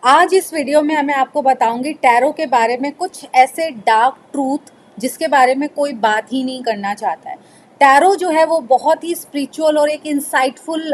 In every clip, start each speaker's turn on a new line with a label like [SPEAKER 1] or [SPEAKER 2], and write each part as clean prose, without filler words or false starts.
[SPEAKER 1] आज इस वीडियो में मैं आपको बताऊंगी टैरो के बारे में कुछ ऐसे डार्क ट्रूथ जिसके बारे में कोई बात ही नहीं करना चाहता है। टैरो जो है वो बहुत ही स्पिरिचुअल और एक इंसाइटफुल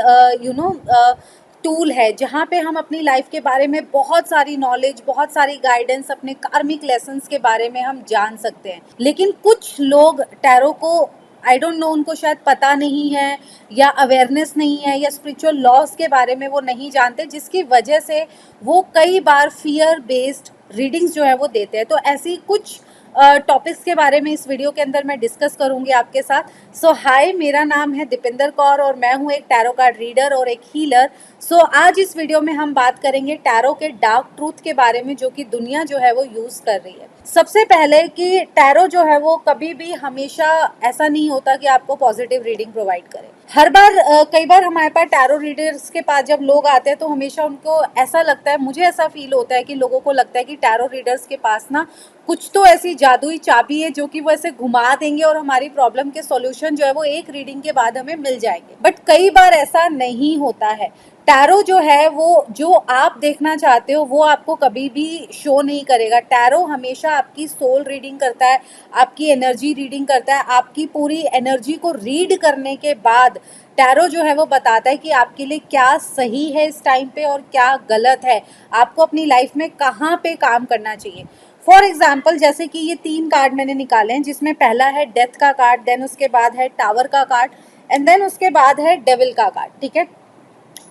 [SPEAKER 1] टूल है जहाँ पे हम अपनी लाइफ के बारे में बहुत सारी नॉलेज, बहुत सारी गाइडेंस, अपने कार्मिक लेसन्स के बारे में हम जान सकते हैं। लेकिन कुछ लोग टैरो को आई डोंट नो, उनको शायद पता नहीं है या अवेयरनेस नहीं है या स्पिरिचुअल लॉस के बारे में वो नहीं जानते, जिसकी वजह से वो कई बार फियर बेस्ड रीडिंग्स जो है वो देते हैं। तो ऐसी कुछ टॉपिक्स के बारे में इस वीडियो के अंदर मैं डिस्कस करूंगी आपके साथ। सो हाय, मेरा नाम है दीपिंदर कौर और मैं हूं एक टैरो कार्ड रीडर और एक हीलर। सो आज इस वीडियो में हम बात करेंगे टैरो के डार्क ट्रूथ के बारे में जो कि दुनिया जो है वो यूज कर रही है। सबसे पहले कि टैरो जो है वो कभी भी हमेशा ऐसा नहीं होता कि आपको पॉजिटिव रीडिंग प्रोवाइड करे। हर बार कई बार हमारे पास टैरो रीडर्स के पास जब लोग आते हैं तो हमेशा उनको ऐसा लगता है, मुझे ऐसा फील होता है कि लोगों को लगता है कि टैरो रीडर्स के पास ना कुछ तो ऐसी जादुई चाबी है जो कि वो ऐसे घुमा देंगे और हमारी प्रॉब्लम के सॉल्यूशन जो है वो एक रीडिंग के बाद हमें मिल जाएंगे। बट कई बार ऐसा नहीं होता है। टैरो जो है वो जो आप देखना चाहते हो वो आपको कभी भी शो नहीं करेगा। टैरो हमेशा आपकी सोल रीडिंग करता है, आपकी एनर्जी रीडिंग करता है। आपकी पूरी एनर्जी को रीड करने के बाद टैरो जो है वो बताता है कि आपके लिए क्या सही है इस टाइम पे और क्या गलत है, आपको अपनी लाइफ में कहाँ पे काम करना चाहिए। फॉर एग्जाम्पल, जैसे कि ये 3 कार्ड मैंने निकाले हैं, जिसमें पहला है डेथ का कार्ड, देन उसके बाद है टावर का कार्ड एंड देन उसके बाद है डेविल का कार्ड। ठीक है,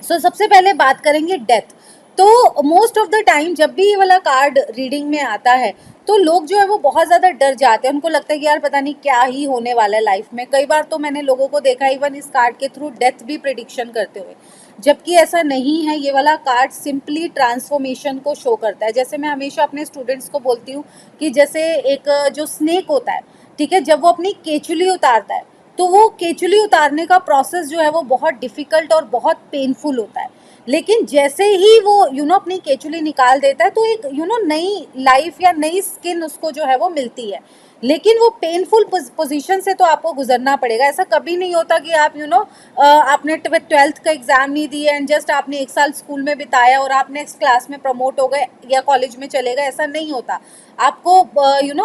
[SPEAKER 1] सबसे पहले बात करेंगे डेथ। तो मोस्ट ऑफ द टाइम जब भी ये वाला कार्ड रीडिंग में आता है तो लोग जो है वो बहुत ज़्यादा डर जाते हैं। उनको लगता है कि यार पता नहीं क्या ही होने वाला है लाइफ में। कई बार तो मैंने लोगों को देखा इवन इस कार्ड के थ्रू डेथ भी प्रिडिक्शन करते हुए, जबकि ऐसा नहीं है। ये वाला कार्ड सिंपली ट्रांसफॉर्मेशन को शो करता है। जैसे मैं हमेशा अपने स्टूडेंट्स को बोलती हूँ कि जैसे एक जो स्नेक होता है, ठीक है, जब वो अपनी केचुली उतारता है तो वो केचुली उतारने का प्रोसेस जो है वो बहुत डिफिकल्ट और बहुत पेनफुल होता है। लेकिन जैसे ही वो अपनी केचुली निकाल देता है तो एक नई लाइफ या नई स्किन उसको जो है वो मिलती है। लेकिन वो पेनफुल पोजीशन से तो आपको गुजरना पड़ेगा। ऐसा कभी नहीं होता कि आप आपने 12th का एग्जाम नहीं दिए एंड जस्ट आपने 1 साल स्कूल में बिताया और आप नेक्स्ट क्लास में प्रमोट हो गए या कॉलेज में चले गए। ऐसा नहीं होता। आपको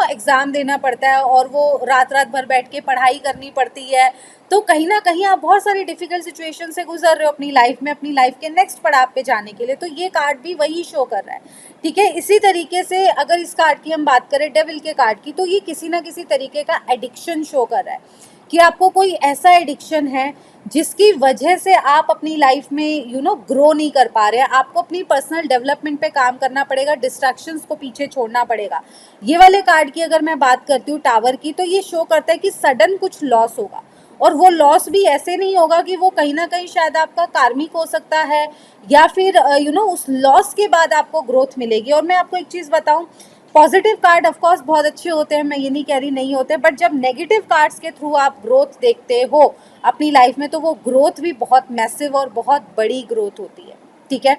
[SPEAKER 1] एग्जाम देना पड़ता है और वो रात रात भर बैठ के पढ़ाई करनी पड़ती है। तो कहीं ना कहीं आप बहुत सारी डिफिकल्ट सिचुएशन से गुजर रहे हो अपनी लाइफ में, अपनी लाइफ के नेक्स्ट पड़ाव पे जाने के लिए। तो ये कार्ड भी वही शो कर रहा है। ठीक है, इसी तरीके से अगर इस कार्ड की हम बात करें डेविल के कार्ड की, तो ये किसी ना किसी तरीके का एडिक्शन शो कर रहा है कि आपको कोई ऐसा एडिक्शन है जिसकी वजह से आप अपनी लाइफ में ग्रो नहीं कर पा रहे हैं। आपको अपनी पर्सनल डेवलपमेंट पे काम करना पड़ेगा, डिस्ट्रैक्शंस को पीछे छोड़ना पड़ेगा। ये वाले कार्ड की अगर मैं बात करती हूँ टावर की, तो ये शो करता है कि सडन कुछ लॉस होगा और वो लॉस भी ऐसे नहीं होगा कि वो कहीं ना कहीं शायद आपका कार्मिक हो सकता है या फिर उस लॉस के बाद आपको ग्रोथ मिलेगी। और मैं आपको एक चीज़ बताऊं, पॉजिटिव कार्ड ऑफ कोर्स बहुत अच्छे होते हैं, मैं ये नहीं कह रही नहीं होते, बट जब नेगेटिव कार्ड्स के थ्रू आप ग्रोथ देखते हो अपनी लाइफ में तो वो ग्रोथ भी बहुत मैसिव और बहुत बड़ी ग्रोथ होती है। ठीक है,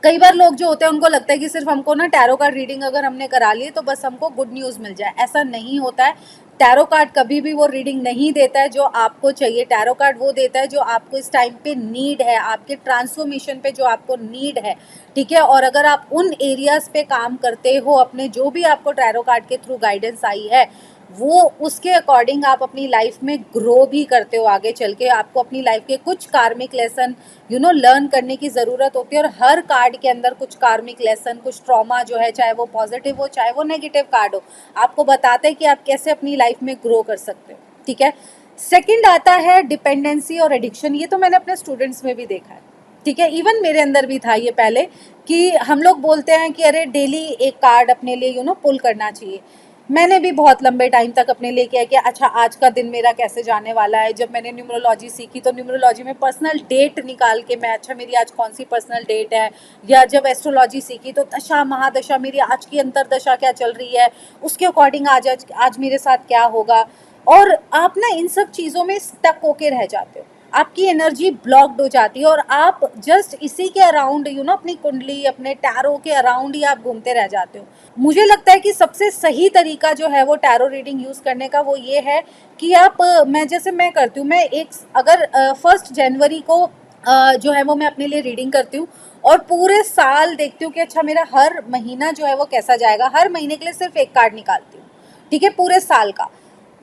[SPEAKER 1] कई बार लोग जो होते हैं उनको लगता है कि सिर्फ हमको ना टैरो कार्ड रीडिंग अगर हमने करा ली तो बस हमको गुड न्यूज़ मिल जाए। ऐसा नहीं होता है। टैरो कार्ड कभी भी वो रीडिंग नहीं देता है जो आपको चाहिए। टैरो कार्ड वो देता है जो आपको इस टाइम पे नीड है, आपके ट्रांसफॉर्मेशन पे जो आपको नीड है। ठीक है, और अगर आप उन एरियाज पे काम करते हो, अपने जो भी आपको टैरो कार्ड के थ्रू गाइडेंस आई है वो उसके अकॉर्डिंग आप अपनी लाइफ में ग्रो भी करते हो। आगे चल के आपको अपनी लाइफ के कुछ कार्मिक लेसन लर्न करने की ज़रूरत होती है और हर कार्ड के अंदर कुछ कार्मिक लेसन, कुछ ट्रॉमा जो है, चाहे वो पॉजिटिव हो चाहे वो नेगेटिव कार्ड हो, आपको बताते हैं कि आप कैसे अपनी लाइफ में ग्रो कर सकते हो। ठीक है, सेकंड आता है डिपेंडेंसी और एडिक्शन। ये तो मैंने अपने स्टूडेंट्स में भी देखा है। ठीक है, इवन मेरे अंदर भी था ये पहले कि हम लोग बोलते हैं कि अरे डेली एक कार्ड अपने लिए पुल करना चाहिए। मैंने भी बहुत लंबे टाइम तक अपने लिए किया कि अच्छा आज का दिन मेरा कैसे जाने वाला है। जब मैंने न्यूमरोलॉजी सीखी तो न्यूमरोलॉजी में पर्सनल डेट निकाल के मैं, अच्छा मेरी आज कौन सी पर्सनल डेट है, या जब एस्ट्रोलॉजी सीखी तो दशा महादशा, मेरी आज की अंतरदशा क्या चल रही है, उसके अकॉर्डिंग आज मेरे साथ क्या होगा। और आप ना इन सब चीज़ों में स्टक होके रह जाते हो, आपकी एनर्जी ब्लॉक्ड हो जाती है और आप जस्ट इसी के अराउंड अपनी कुंडली, अपने टैरो के अराउंड ही आप घूमते रह जाते हो। मुझे लगता है कि सबसे सही तरीका जो है वो टैरो रीडिंग यूज़ करने का वो ये है कि आप मैं करती हूँ, मैं अगर 1 जनवरी को जो है वो मैं अपने लिए रीडिंग करती हूँ और पूरे साल देखती हूँ कि अच्छा मेरा हर महीना जो है वो कैसा जाएगा, हर महीने के लिए सिर्फ एक कार्ड निकालती हूँ, ठीक है, पूरे साल का।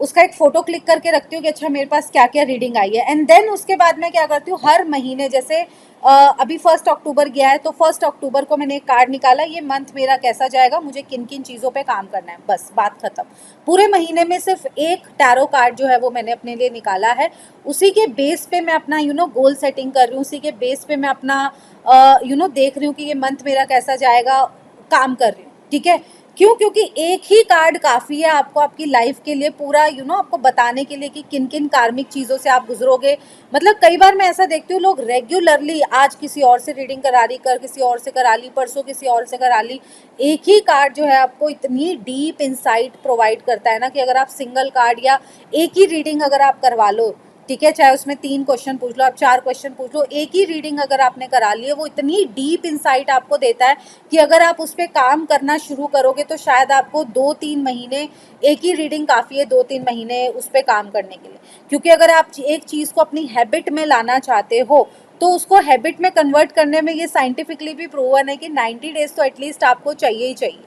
[SPEAKER 1] उसका एक फोटो क्लिक करके रखती हूँ कि अच्छा मेरे पास क्या क्या रीडिंग आई है। एंड देन उसके बाद मैं क्या करती हूँ, हर महीने जैसे अभी 1 अक्टूबर गया है तो 1 अक्टूबर को मैंने एक कार्ड निकाला, ये मंथ मेरा कैसा जाएगा, मुझे किन किन चीज़ों पे काम करना है, बस बात खत्म। पूरे महीने में सिर्फ एक टैरो कार्ड जो है वो मैंने अपने लिए निकाला है। उसी के बेस पे मैं अपना गोल सेटिंग कर रही हूँ, उसी के बेस पे मैं अपना देख रही हूँ कि ये मंथ मेरा कैसा जाएगा, काम कर रही हूँ, ठीक है। क्यों? क्योंकि एक ही कार्ड काफ़ी है आपको आपकी लाइफ के लिए पूरा आपको बताने के लिए कि किन किन कार्मिक चीज़ों से आप गुजरोगे। मतलब कई बार मैं ऐसा देखती हूँ, लोग रेगुलरली आज किसी और से रीडिंग करा रही, कर किसी और से करा ली, परसों किसी और से करा ली। एक ही कार्ड जो है आपको इतनी डीप इंसाइट प्रोवाइड करता है ना कि अगर आप सिंगल कार्ड या एक ही रीडिंग अगर आप करवा लो, ठीक है, चाहे उसमें 3 क्वेश्चन पूछ लो, आप 4 क्वेश्चन पूछ लो, एक ही रीडिंग अगर आपने करा ली है, वो इतनी डीप इंसाइट आपको देता है कि अगर आप उस पर काम करना शुरू करोगे तो शायद आपको 2-3 महीने, एक ही रीडिंग काफ़ी है 2-3 महीने उस पर काम करने के लिए। क्योंकि अगर आप एक चीज़ को अपनी हैबिट में लाना चाहते हो तो उसको हैबिट में कन्वर्ट करने में ये साइंटिफिकली भी प्रूवन है कि 90 डेज तो एटलीस्ट आपको चाहिए ही चाहिए,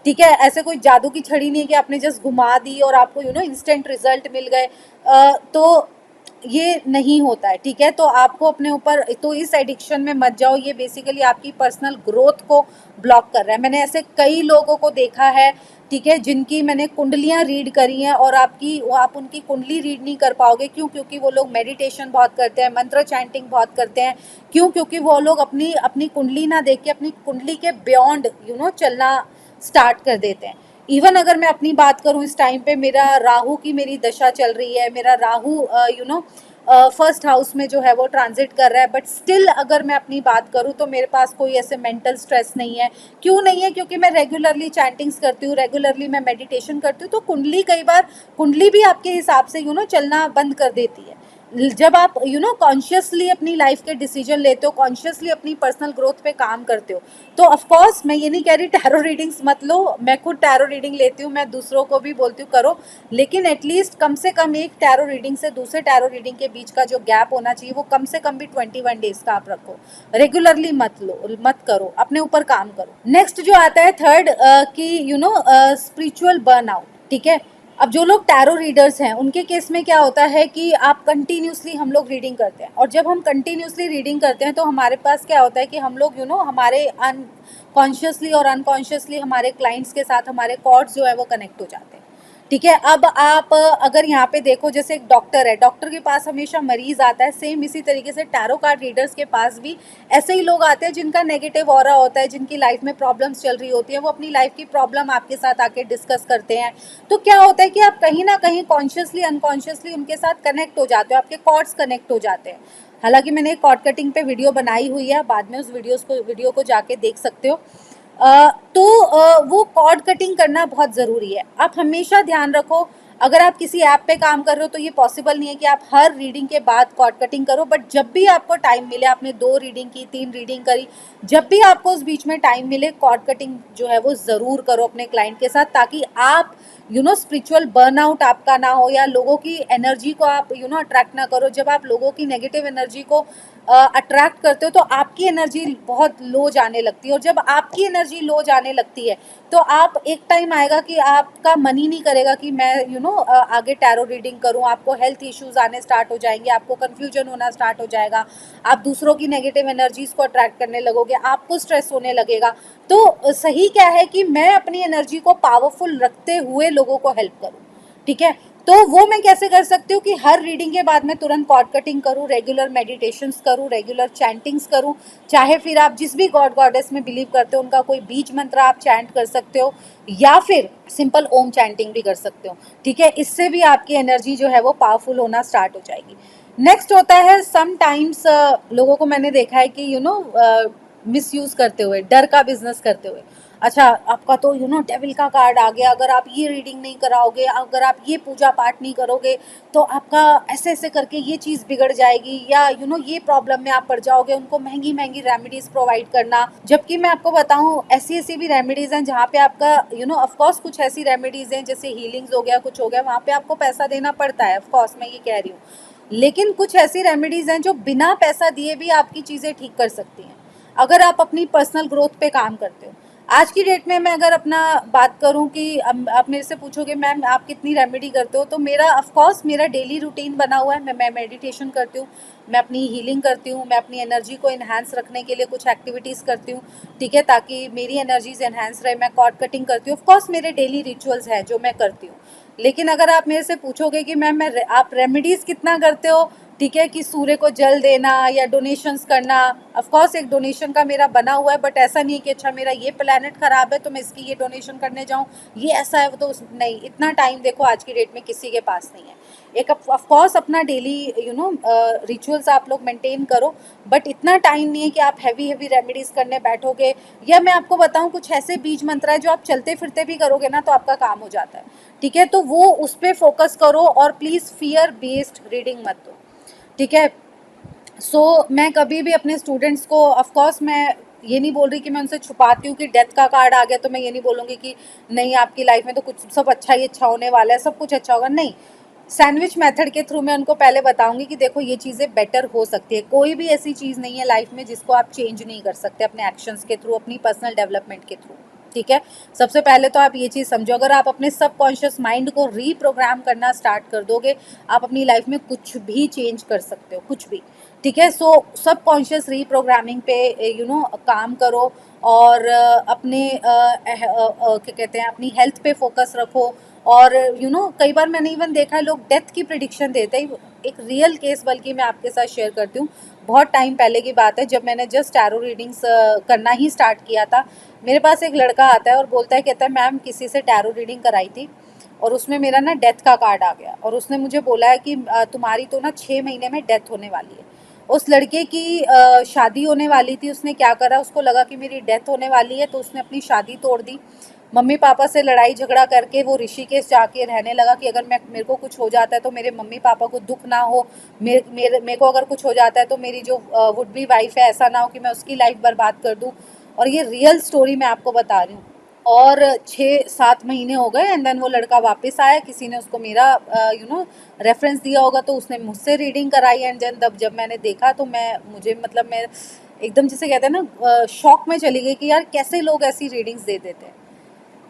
[SPEAKER 1] ठीक है। ऐसे कोई जादू की छड़ी नहीं है कि आपने जस्ट घुमा दी और आपको इंस्टेंट रिजल्ट मिल गए, तो ये नहीं होता है, ठीक है। तो आपको अपने ऊपर तो इस एडिक्शन में मत जाओ, ये बेसिकली आपकी पर्सनल ग्रोथ को ब्लॉक कर रहा है। मैंने ऐसे कई लोगों को देखा है, ठीक है, जिनकी मैंने कुंडलियाँ रीड करी हैं और आप उनकी कुंडली रीड नहीं कर पाओगे। क्यों? क्योंकि वो लोग मेडिटेशन बहुत करते हैं, मंत्र चैंटिंग बहुत करते हैं। क्यों? क्योंकि वो लोग अपनी अपनी कुंडली ना देख के अपनी कुंडली के बियॉन्ड चलना स्टार्ट कर देते हैं। इवन अगर मैं अपनी बात करूं, इस टाइम पे मेरा राहु की मेरी दशा चल रही है, मेरा राहु फर्स्ट हाउस में जो है वो ट्रांजिट कर रहा है, बट स्टिल अगर मैं अपनी बात करूं तो मेरे पास कोई ऐसे मेंटल स्ट्रेस नहीं है। क्यों नहीं है? क्योंकि मैं रेगुलरली चैंटिंग्स करती हूँ, रेगुलरली मैं मेडिटेशन करती हूँ। तो कुंडली कई बार कुंडली भी आपके हिसाब से चलना बंद कर देती है। जब आप कॉन्शियसली अपनी लाइफ के डिसीजन लेते हो, कॉन्शियसली अपनी पर्सनल ग्रोथ पे काम करते हो, तो ऑफ कोर्स मैं ये नहीं कह रही टैरो रीडिंग्स मत लो, मैं खुद टैरो रीडिंग लेती हूँ, मैं दूसरों को भी बोलती हूँ करो, लेकिन एटलीस्ट कम से कम एक टैरो रीडिंग से दूसरे टैरो रीडिंग के बीच का जो गैप होना चाहिए वो कम से कम भी 21 डेज का आप रखो। रेगुलरली मत करो, अपने ऊपर काम करो। नेक्स्ट जो आता है थर्ड कि स्पिरिचुअल बर्नआउट, ठीक है। अब जो लोग टैरो रीडर्स हैं उनके केस में क्या होता है कि आप कंटिन्यूसली हम लोग रीडिंग करते हैं, और जब हम कंटिन्यूसली रीडिंग करते हैं तो हमारे पास क्या होता है कि हम लोग हमारे अनकॉन्शियसली और अनकॉन्शियसली हमारे क्लाइंट्स के साथ हमारे कॉर्ड्स जो है वो कनेक्ट हो जाते हैं, ठीक है। अब आप अगर यहाँ पे देखो, जैसे एक डॉक्टर है, डॉक्टर के पास हमेशा मरीज आता है, सेम इसी तरीके से टैरो कार्ड रीडर्स के पास भी ऐसे ही लोग आते हैं जिनका नेगेटिव ऑरा होता है, जिनकी लाइफ में प्रॉब्लम्स चल रही होती है, वो अपनी लाइफ की प्रॉब्लम आपके साथ आके डिस्कस करते हैं। तो क्या होता है कि आप कहीं ना कहीं कॉन्शियसली अनकॉन्शियसली उनके साथ कनेक्ट हो जाते हो, आपके कॉर्ड्स कनेक्ट हो जाते हैं। हालांकि मैंने एक कॉर्ड कटिंग पे वीडियो बनाई हुई है, बाद में उस वीडियो को जाके देख सकते हो। वो कॉर्ड कटिंग करना बहुत ज़रूरी है। आप हमेशा ध्यान रखो, अगर आप किसी ऐप पे काम कर रहे हो तो ये पॉसिबल नहीं है कि आप हर रीडिंग के बाद कॉर्ड कटिंग करो, बट जब भी आपको टाइम मिले, आपने 2 रीडिंग की, 3 रीडिंग करी, जब भी आपको उस बीच में टाइम मिले, कॉर्ड कटिंग जो है वो ज़रूर करो अपने क्लाइंट के साथ, ताकि आप स्पिरिचुअल बर्नआउट आपका ना हो, या लोगों की एनर्जी को आप अट्रैक्ट ना करो। जब आप लोगों की नेगेटिव एनर्जी को अट्रैक्ट करते हो तो आपकी एनर्जी बहुत लो जाने लगती है, और जब आपकी एनर्जी लो जाने लगती है तो आप एक टाइम आएगा कि आपका मन ही नहीं करेगा कि मैं आगे टैरो रीडिंग करूं। आपको हेल्थ इश्यूज आने स्टार्ट हो जाएंगे, आपको कंफ्यूजन होना स्टार्ट हो जाएगा, आप दूसरों की नेगेटिव एनर्जीज को अट्रैक्ट करने लगोगे, आपको स्ट्रेस होने लगेगा। तो सही क्या है कि मैं अपनी एनर्जी को पावरफुल रखते हुए लोगों को हेल्प करूं, ठीक है। तो वो मैं कैसे कर सकती हूँ कि हर रीडिंग के बाद मैं तुरंत कॉर्ड कटिंग करूँ, रेगुलर मेडिटेशंस करूँ, रेगुलर चैंटिंग्स करूँ, चाहे फिर आप जिस भी गॉड गॉडेस में बिलीव करते हो उनका कोई बीज मंत्र आप चैंट कर सकते हो, या फिर सिंपल ओम चैंटिंग भी कर सकते हो, ठीक है। इससे भी आपकी एनर्जी जो है वो पावरफुल होना स्टार्ट हो जाएगी। नेक्स्ट होता है समटाइम्स लोगों को मैंने देखा है कि मिसयूज करते हुए, डर का बिजनेस करते हुए, अच्छा आपका तो डेविल का कार्ड आ गया, अगर आप ये रीडिंग नहीं कराओगे, अगर आप ये पूजा पाठ नहीं करोगे तो आपका ऐसे ऐसे करके ये चीज़ बिगड़ जाएगी, या ये प्रॉब्लम में आप पड़ जाओगे। उनको महंगी महंगी रेमेडीज प्रोवाइड करना, जबकि मैं आपको बताऊं ऐसी ऐसी भी रेमेडीज हैं जहाँ पे आपका ऑफकोर्स कुछ ऐसी रेमेडीज हैं जैसे हीलिंग्स हो गया, कुछ हो गया, वहाँ पे आपको पैसा देना पड़ता है, ऑफकोर्स मैं ये कह रही हूँ, लेकिन कुछ ऐसी रेमेडीज हैं जो बिना पैसा दिए भी आपकी चीज़ें ठीक कर सकती हैं। अगर आप अपनी पर्सनल ग्रोथ पे काम करते हो। आज की डेट में मैं अगर अपना बात करूं कि आप मेरे से पूछोगे मैम आप कितनी रेमेडी करते हो, तो मेरा ऑफ कोर्स मेरा डेली रूटीन बना हुआ है। मैं मेडिटेशन करती हूँ, मैं अपनी हीलिंग करती हूँ, मैं अपनी एनर्जी को इन्हांस रखने के लिए कुछ एक्टिविटीज़ करती हूँ, ठीक है, ताकि मेरी एनर्जीज इन्हांस रहे। मैं कॉर्ड कटिंग करती हूँ, ऑफ कोर्स मेरे डेली रिचुअल्स हैं जो मैं करती हूँ। लेकिन अगर आप मेरे से पूछोगे कि मैम आप रेमेडीज़ कितना करते हो, ठीक है, कि सूर्य को जल देना या डोनेशंस करना, ऑफ कोर्स एक डोनेशन का मेरा बना हुआ है, बट ऐसा नहीं है कि अच्छा मेरा ये प्लेनेट खराब है तो मैं इसकी ये डोनेशन करने जाऊँ, ये ऐसा है तो नहीं, इतना टाइम देखो आज की डेट में किसी के पास नहीं है। एक ऑफ कोर्स अपना डेली रिचुअल्स आप लोग मेंटेन करो, बट इतना टाइम नहीं है कि आप हैवी रेमेडीज करने बैठोगे। या मैं आपको बताऊं कुछ ऐसे बीज मंत्र है जो आप चलते फिरते भी करोगे ना तो आपका काम हो जाता है, ठीक है, तो वो उस पर फोकस करो और प्लीज़ फियर बेस्ड रीडिंग मत दो, ठीक है। मैं कभी भी अपने स्टूडेंट्स को ऑफ कोर्स मैं ये नहीं बोल रही कि मैं उनसे छुपाती हूँ कि डेथ का कार्ड आ गया तो मैं ये नहीं बोलूँगी कि नहीं आपकी लाइफ में तो कुछ सब अच्छा ही अच्छा होने वाला है, सब कुछ अच्छा होगा, नहीं। सैंडविच मेथड के थ्रू मैं उनको पहले बताऊंगी कि देखो ये चीज़ें बेटर हो सकती है। कोई भी ऐसी चीज़ नहीं है लाइफ में जिसको आप चेंज नहीं कर सकते अपने एक्शंस के थ्रू, अपनी पर्सनल डेवलपमेंट के थ्रू, ठीक है। सबसे पहले तो आप ये चीज़ समझो, अगर आप अपने सबकॉन्शियस माइंड को रीप्रोग्राम करना स्टार्ट कर दोगे, आप अपनी लाइफ में कुछ भी चेंज कर सकते हो, कुछ भी, ठीक है। सबकॉन्शियस रीप्रोग्रामिंग पे काम करो और अपने क्या कहते हैं अपनी हेल्थ पे फोकस रखो। और कई बार मैंने इवन देखा है लोग डेथ की प्रिडिक्शन देते हैं। एक रियल केस बल्कि मैं आपके साथ शेयर करती हूँ। बहुत टाइम पहले की बात है, जब मैंने जस्ट टैरो रीडिंग्स करना ही स्टार्ट किया था, मेरे पास एक लड़का आता है और बोलता है, कहता है मैम किसी से टैरो रीडिंग कराई थी और उसमें मेरा ना डेथ का कार्ड आ गया और उसने मुझे बोला है कि तुम्हारी तो ना 6 महीने में डेथ होने वाली है। उस लड़के की शादी होने वाली थी, उसने क्या करा, उसको लगा कि मेरी डेथ होने वाली है तो उसने अपनी शादी तोड़ दी। मम्मी पापा से लड़ाई झगड़ा करके वो ऋषिकेश जाके रहने लगा कि अगर मेरे को कुछ हो जाता है तो मेरे मम्मी पापा को दुख ना हो, मेरे को अगर कुछ हो जाता है तो मेरी जो वुड बी वाइफ है ऐसा ना हो कि मैं उसकी लाइफ बर्बाद कर दूँ। और ये रियल स्टोरी मैं आपको बता रही हूँ। और 6-7 महीने हो गए एंड देन वो लड़का वापस आया, किसी ने उसको मेरा रेफरेंस दिया होगा तो उसने मुझसे रीडिंग कराई एंड देन तब जब मैंने देखा तो मैं एकदम जिसे कहते हैं ना शॉक में चली गई कि यार कैसे लोग ऐसी रीडिंग्स दे देते हैं,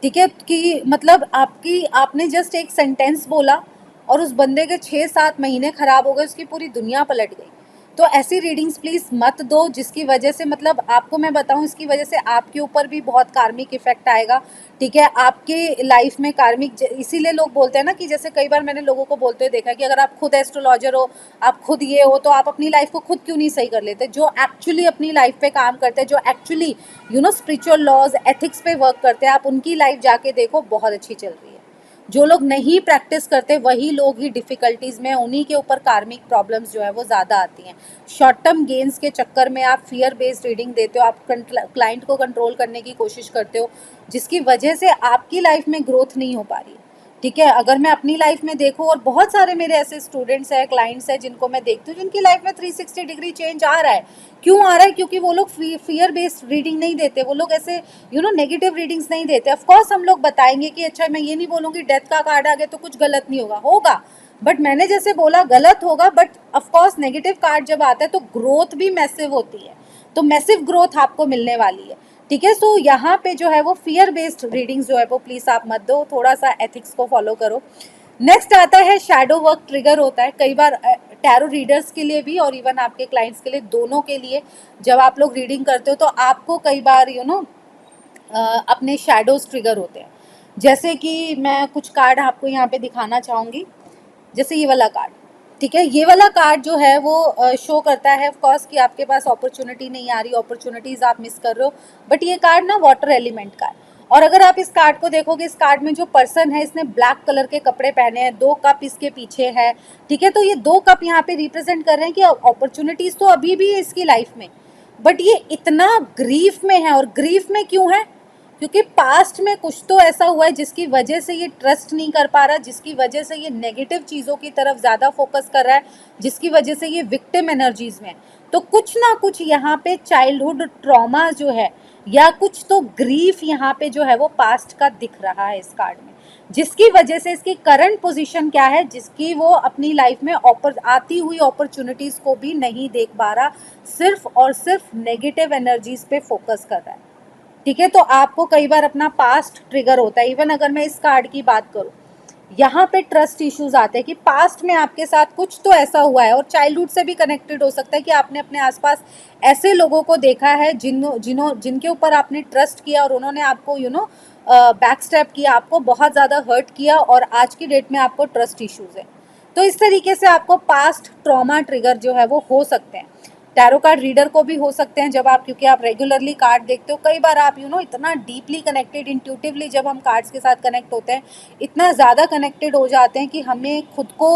[SPEAKER 1] ठीक है, कि मतलब आपने जस्ट एक सेंटेंस बोला और उस बंदे के 6-7 महीने खराब हो गए, उसकी पूरी दुनिया पलट गई। तो ऐसी रीडिंग्स प्लीज़ मत दो जिसकी वजह से मतलब आपको मैं बताऊं इसकी वजह से आपके ऊपर भी बहुत कार्मिक इफेक्ट आएगा, ठीक है। आपके लाइफ में कार्मिक इसीलिए लोग बोलते हैं ना कि जैसे कई बार मैंने लोगों को बोलते हुए देखा कि अगर आप खुद एस्ट्रोलॉजर हो, आप खुद ये हो, तो आप अपनी लाइफ को खुद क्यों नहीं सही कर लेते। जो एक्चुअली अपनी लाइफ पे काम करते हैं, जो एक्चुअली स्पिरिचुअल लॉज एथिक्स पे वर्क करते हैं, आप उनकी लाइफ जाके देखो बहुत अच्छी चल रही है। जो लोग नहीं प्रैक्टिस करते वही लोग ही डिफ़िकल्टीज़ में, उन्हीं के ऊपर कार्मिक प्रॉब्लम्स जो है वो ज़्यादा आती हैं। शॉर्ट टर्म गेन्स के चक्कर में आप फियर बेस्ड रीडिंग देते हो, आप क्लाइंट को कंट्रोल करने की कोशिश करते हो, जिसकी वजह से आपकी लाइफ में ग्रोथ नहीं हो पा रही है, ठीक है। अगर मैं अपनी लाइफ में देखूँ और बहुत सारे मेरे ऐसे स्टूडेंट्स हैं, क्लाइंट्स हैं जिनको मैं देखती हूँ जिनकी लाइफ में 360 डिग्री चेंज आ रहा है। क्यों आ रहा है? क्योंकि वो लोग फियर बेस्ड रीडिंग नहीं देते, वो लोग ऐसे नेगेटिव रीडिंग्स नहीं देते। ऑफकोर्स हम लोग बताएंगे कि अच्छा, मैं ये नहीं बोलूँगी डेथ का कार्ड आ गया तो कुछ गलत नहीं होगा, बट मैंने जैसे बोला गलत होगा, बट ऑफकोर्स नेगेटिव कार्ड जब आता है तो ग्रोथ भी मैसिव होती है, तो मैसिव ग्रोथ आपको मिलने वाली है, ठीक है। यहाँ पे जो है वो फियर बेस्ड रीडिंग्स जो है वो प्लीज़ आप मत दो, थोड़ा सा एथिक्स को फॉलो करो। नेक्स्ट आता है शैडो वर्क ट्रिगर होता है कई बार टैरो रीडर्स के लिए भी और इवन आपके क्लाइंट्स के लिए, दोनों के लिए। जब आप लोग रीडिंग करते हो तो आपको कई बार अपने शैडोज ट्रिगर होते हैं। जैसे कि मैं कुछ कार्ड आपको यहाँ पे दिखाना चाहूँगी, जैसे ये वाला कार्ड, ठीक है। ये वाला कार्ड जो है वो शो करता है ऑफ कोर्स कि आपके पास अपॉर्चुनिटी नहीं आ रही, अपॉर्चुनिटीज़ आप मिस कर रहे हो, बट ये कार्ड ना वाटर एलिमेंट का है। और अगर आप इस कार्ड को देखोगे, इस कार्ड में जो पर्सन है इसने ब्लैक कलर के कपड़े पहने हैं, 2 कप इसके पीछे है, ठीक है। तो ये 2 कप यहाँ पे रिप्रेजेंट कर रहे हैं कि अपॉर्चुनिटीज़ तो अभी भी है इसकी लाइफ में, बट ये इतना ग्रीफ में है। और ग्रीफ में क्यों है? क्योंकि पास्ट में कुछ तो ऐसा हुआ है जिसकी वजह से ये ट्रस्ट नहीं कर पा रहा, जिसकी वजह से ये नेगेटिव चीज़ों की तरफ ज़्यादा फोकस कर रहा है, जिसकी वजह से ये विक्टिम एनर्जीज में। तो कुछ ना कुछ यहाँ पे चाइल्डहुड ट्रॉमा जो है या कुछ तो ग्रीफ यहाँ पे जो है वो पास्ट का दिख रहा है इस कार्ड में। जिसकी वजह से इसकी करंट पोजीशन क्या है, जिसकी वो अपनी लाइफ में आती हुई अपॉर्चुनिटीज को भी नहीं देख पा रहा, सिर्फ और सिर्फ नेगेटिव एनर्जीज पे फोकस कर रहा है। ठीक है, तो आपको कई बार अपना पास्ट ट्रिगर होता है। इवन अगर मैं इस कार्ड की बात करूं, यहाँ पे ट्रस्ट इश्यूज आते हैं कि पास्ट में आपके साथ कुछ तो ऐसा हुआ है, और चाइल्डहुड से भी कनेक्टेड हो सकता है कि आपने अपने आसपास ऐसे लोगों को देखा है जिनके ऊपर आपने ट्रस्ट किया और उन्होंने आपको बैक स्टेप किया, आपको बहुत ज़्यादा हर्ट किया, और आज की डेट में आपको ट्रस्ट इश्यूज है। तो इस तरीके से आपको पास्ट ट्रॉमा ट्रिगर जो है वो हो सकते हैं। टैरो कार्ड रीडर को भी हो सकते हैं जब आप, क्योंकि आप रेगुलरली कार्ड देखते हो, कई बार आप इतना डीपली कनेक्टेड, इंट्यूटिवली जब हम कार्ड्स के साथ कनेक्ट होते हैं, इतना ज़्यादा कनेक्टेड हो जाते हैं कि हमें खुद को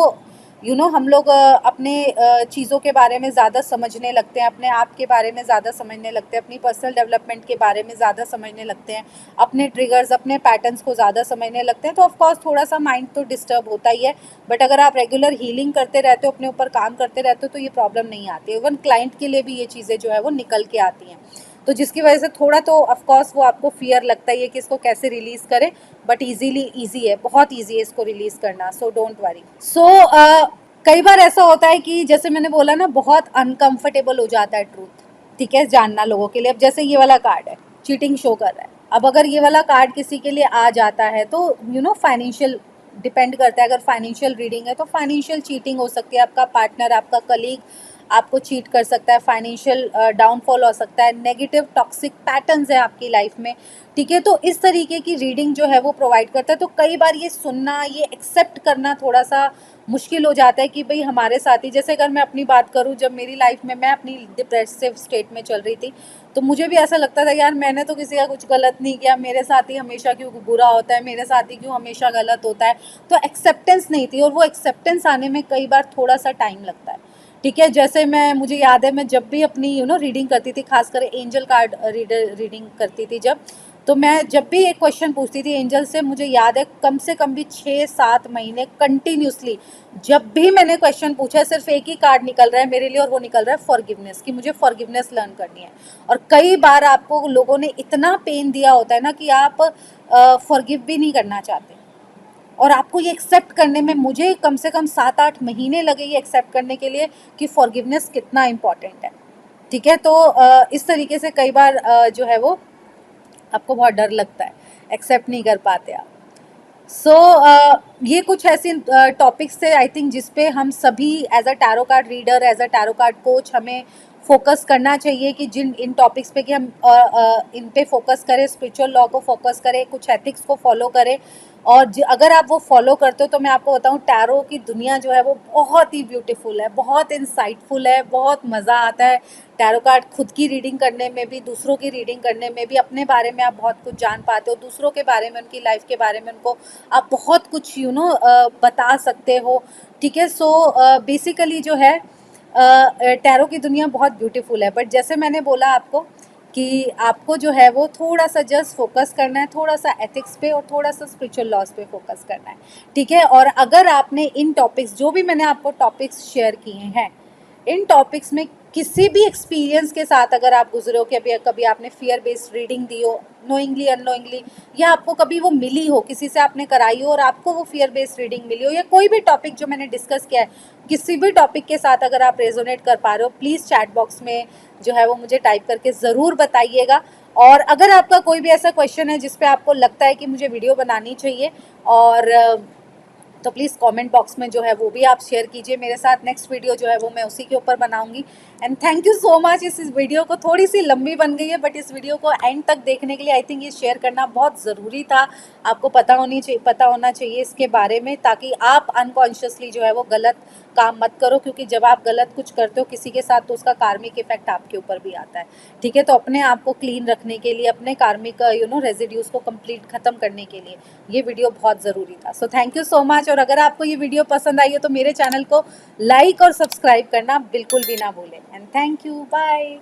[SPEAKER 1] हम लोग अपने चीज़ों के बारे में ज़्यादा समझने लगते हैं, अपने आप के बारे में ज़्यादा समझने लगते हैं, अपनी पर्सनल डेवलपमेंट के बारे में ज़्यादा समझने लगते हैं, अपने ट्रिगर्स, अपने पैटर्न्स को ज़्यादा समझने लगते हैं। तो ऑफकोर्स थोड़ा सा माइंड तो डिस्टर्ब होता ही है, बट अगर आप रेगुलर हीलिंग करते रहते हो, अपने ऊपर काम करते रहते हो, तो ये प्रॉब्लम नहीं आती। इवन क्लाइंट के लिए भी ये चीज़ें जो है वो निकल के आती हैं। तो जिसकी वजह से थोड़ा तो ऑफकोर्स वो आपको फियर लगता ही है कि इसको कैसे रिलीज़ करें, बट ईजी है, बहुत ईजी है इसको रिलीज़ करना, सो डोंट वरी। कई बार ऐसा होता है कि जैसे मैंने बोला ना, बहुत अनकंफर्टेबल हो जाता है ट्रूथ, ठीक है, जानना लोगों के लिए। अब जैसे ये वाला कार्ड है, चीटिंग शो कर रहा है। अब अगर ये वाला कार्ड किसी के लिए आ जाता है तो फाइनेंशियल डिपेंड करता है। अगर फाइनेंशियल रीडिंग है तो फाइनेंशियल चीटिंग हो सकती है, आपका पार्टनर, आपका कलीग आपको चीट कर सकता है, फाइनेंशियल डाउनफॉल हो सकता है, नेगेटिव टॉक्सिक पैटर्न्स है आपकी लाइफ में। ठीक है, तो इस तरीके की रीडिंग जो है वो प्रोवाइड करता है। तो कई बार ये सुनना, ये एक्सेप्ट करना थोड़ा सा मुश्किल हो जाता है कि भाई हमारे साथ ही, जैसे अगर मैं अपनी बात करूं, जब मेरी लाइफ में मैं अपनी डिप्रेसिव स्टेट में चल रही थी, तो मुझे भी ऐसा लगता था यार मैंने तो किसी का कुछ गलत नहीं किया, मेरे साथ ही हमेशा क्यों बुरा होता है, मेरे साथ ही क्यों हमेशा गलत होता है। तो एक्सेप्टेंस नहीं थी, और वो एक्सेप्टेंस आने में कई बार थोड़ा सा टाइम लगता है। ठीक है, जैसे मुझे याद है, मैं जब भी अपनी रीडिंग करती थी, खासकर एंजल कार्ड रीडिंग करती थी जब, तो मैं जब भी एक क्वेश्चन पूछती थी एंजल से, मुझे याद है कम से कम भी 6-7 महीने कंटिन्यूसली जब भी मैंने क्वेश्चन पूछा, सिर्फ एक ही कार्ड निकल रहा है मेरे लिए, और वो निकल रहा है फॉरगिवनेस, कि मुझे फॉरगिवनेस लर्न करनी है। और कई बार आपको लोगों ने इतना पेन दिया होता है ना कि आप फॉरगिव भी नहीं करना चाहते, और आपको ये एक्सेप्ट करने में, मुझे कम से कम 7-8 महीने लगे ये एक्सेप्ट करने के लिए कि फॉरगिवनेस कितना इम्पॉर्टेंट है। ठीक है, तो इस तरीके से कई बार जो है वो आपको बहुत डर लगता है, एक्सेप्ट नहीं कर पाते आप। ये कुछ ऐसे टॉपिक्स थे आई थिंक जिस पे हम सभी as a tarot card reader, as a tarot card coach, हमें फोकस करना चाहिए कि इन टॉपिक्स पे कि हम इन पे फोकस करें, स्पिरिचुअल लॉ को फोकस करें, कुछ एथिक्स को फॉलो करें। और अगर आप वो फॉलो करते हो तो मैं आपको बताऊं, टैरो की दुनिया जो है वो बहुत ही ब्यूटीफुल है, बहुत इंसाइटफुल है, बहुत मज़ा आता है टैरो कार्ड खुद की रीडिंग करने में भी, दूसरों की रीडिंग करने में भी। अपने बारे में आप बहुत कुछ जान पाते हो, दूसरों के बारे में, उनकी लाइफ के बारे में उनको आप बहुत कुछ बता सकते हो। ठीक है, बेसिकली जो है टैरो की दुनिया बहुत ब्यूटीफुल है, बट जैसे मैंने बोला आपको कि आपको जो है वो थोड़ा सा जस्ट फोकस करना है, थोड़ा सा एथिक्स पे और थोड़ा सा स्पिरिचुअल लॉस पे फोकस करना है। ठीक है, और अगर आपने इन टॉपिक्स, जो भी मैंने आपको टॉपिक्स शेयर किए हैं, इन टॉपिक्स में किसी भी एक्सपीरियंस के साथ अगर आप गुजरे हो, कि कभी आपने फियर बेस्ड रीडिंग दी हो, नोइंगली अननोइंगली, या आपको कभी वो मिली हो, किसी से आपने कराई हो और आपको वो फियर बेस्ड रीडिंग मिली हो, या कोई भी टॉपिक जो मैंने डिस्कस किया है, किसी भी टॉपिक के साथ अगर आप रेजोनेट कर पा रहे हो, प्लीज़ चैट बॉक्स में जो है वो मुझे टाइप करके ज़रूर बताइएगा। और अगर आपका कोई भी ऐसा क्वेश्चन है जिस पे आपको लगता है कि मुझे वीडियो बनानी चाहिए, और तो प्लीज़ कमेंट बॉक्स में जो है वो भी आप शेयर कीजिए मेरे साथ। नेक्स्ट वीडियो जो है वो मैं उसी के ऊपर बनाऊंगी। And thank you so much. इस वीडियो को थोड़ी सी लंबी बन गई है, बट इस वीडियो को एंड तक देखने के लिए आई थिंक ये शेयर करना बहुत ज़रूरी था। आपको पता होना चाहिए इसके बारे में, ताकि आप अनकॉन्शियसली जो है वो गलत काम मत करो, क्योंकि जब आप गलत कुछ करते हो किसी के साथ तो उसका कार्मिक इफेक्ट आपके ऊपर भी आता है। ठीक है, तो अपने आप को क्लीन रखने के लिए, अपने कार्मिक रेजिड्यूज को कंप्लीट खत्म करने के लिए ये वीडियो बहुत ज़रूरी था। So thank you so much. और अगर आपको ये वीडियो पसंद आई हो तो मेरे चैनल को लाइक और सब्सक्राइब करना बिल्कुल भी ना भूलें। And thank you, bye.